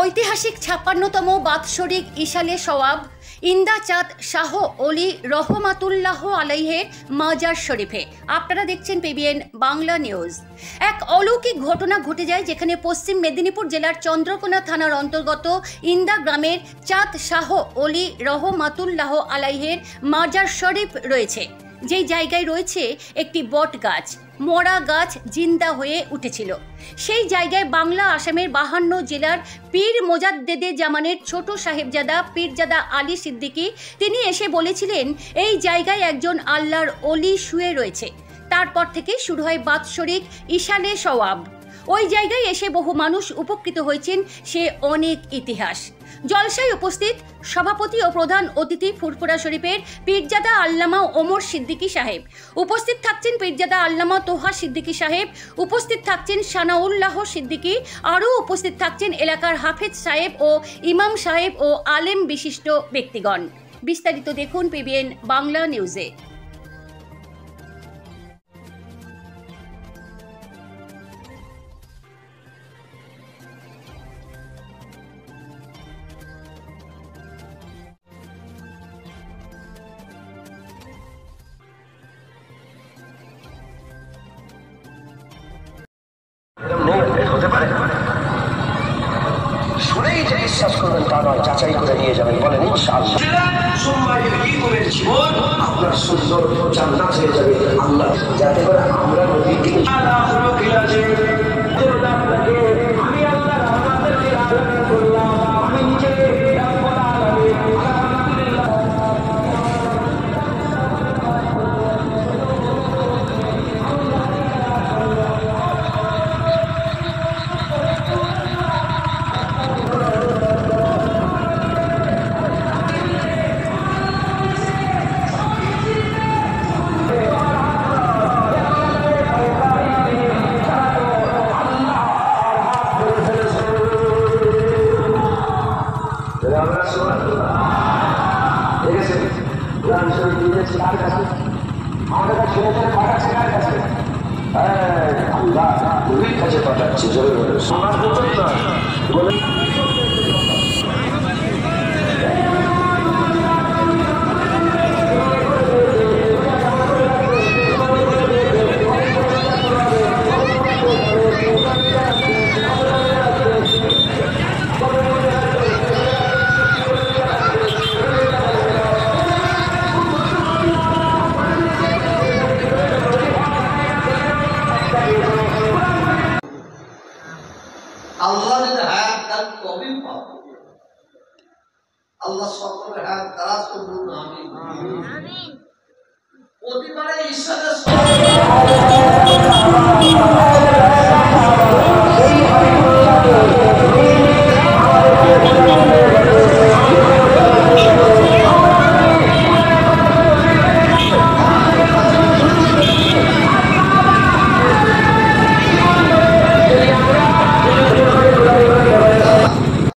ঐতিহাসিক ৫৬তম বাৎসরিক ইশালে সওয়াব ইন্দা চাঁদ শাহ অলি রহমাতুল্লাহ আলাইহের মাজার শরীফে। আপনারা দেখছেন পিবিএন বাংলা নিউজ। এক অলৌকিক ঘটনা ঘটে যায় যেখানে পশ্চিম মেদিনীপুর জেলার চন্দ্রকোনা থানার অন্তর্গত ইন্দা গ্রামের চাঁদ শাহ অলি রহমাতুল্লাহ আলাইহের মাজার শরীফ রয়েছে, যেই জায়গায় রয়েছে একটি বট গাছ। মরা গাছ জিন্দা হয়ে উঠেছিল। সেই জায়গায় বাংলা আসামের ৫২ জেলার পীর মোজাদ্দেদে জামানের ছোট সাহেবজাদা পীরজাদা আলী সিদ্দিকী তিনি এসে বলেছিলেন এই জায়গায় একজন আল্লাহর অলি শুয়ে রয়েছে। তারপর থেকে শুরু হয় বাৎসরিক ইশালে সওয়াব। ওই জায়গায় এসে বহু মানুষ উপকৃত হয়েছেন, সে অনেক ইতিহাস। জলসায় উপস্থিত সভাপতি ও প্রধান অতিথি ফুরফুরা শরীফের পীরজাদা আল্লামা ওমর সিদ্দিকী সাহেব, উপস্থিত থাকছেন পীরজাদা আল্লামা তোহা সিদ্দিকী সাহেব, উপস্থিত থাকছেন সানাউল্লাহ সিদ্দিকী, আরও উপস্থিত থাকছেন এলাকার হাফেজ সাহেব ও ইমাম সাহেব ও আলেম বিশিষ্ট ব্যক্তিগণ। বিস্তারিত দেখুন পিবিএন বাংলা নিউজে। হতে পারে শুনেই যে বিশ্বাস করবেন তা নয়, যাচাই করে নিয়ে যাবেন। বলেন ইনশাআল্লাহ আপনার সুন্দর জান্নাত হয়ে যাবে। আল্লাহ যাতে করে আমরা নবীকে আমি আল্লাহ রহমতের আলামিন করলাম, আমি নিজে রব্বুল আলামিন আলহামদুলিল্লাহ। আমাদের কাছে পাঠাচ্ছে আল্লাহ যদি হায়াত দেন তবেই পাবো। আল্লাহ সকলের হায়াত দারাজ করুন, আমিন। প্রতিবারে ঈশ্বরের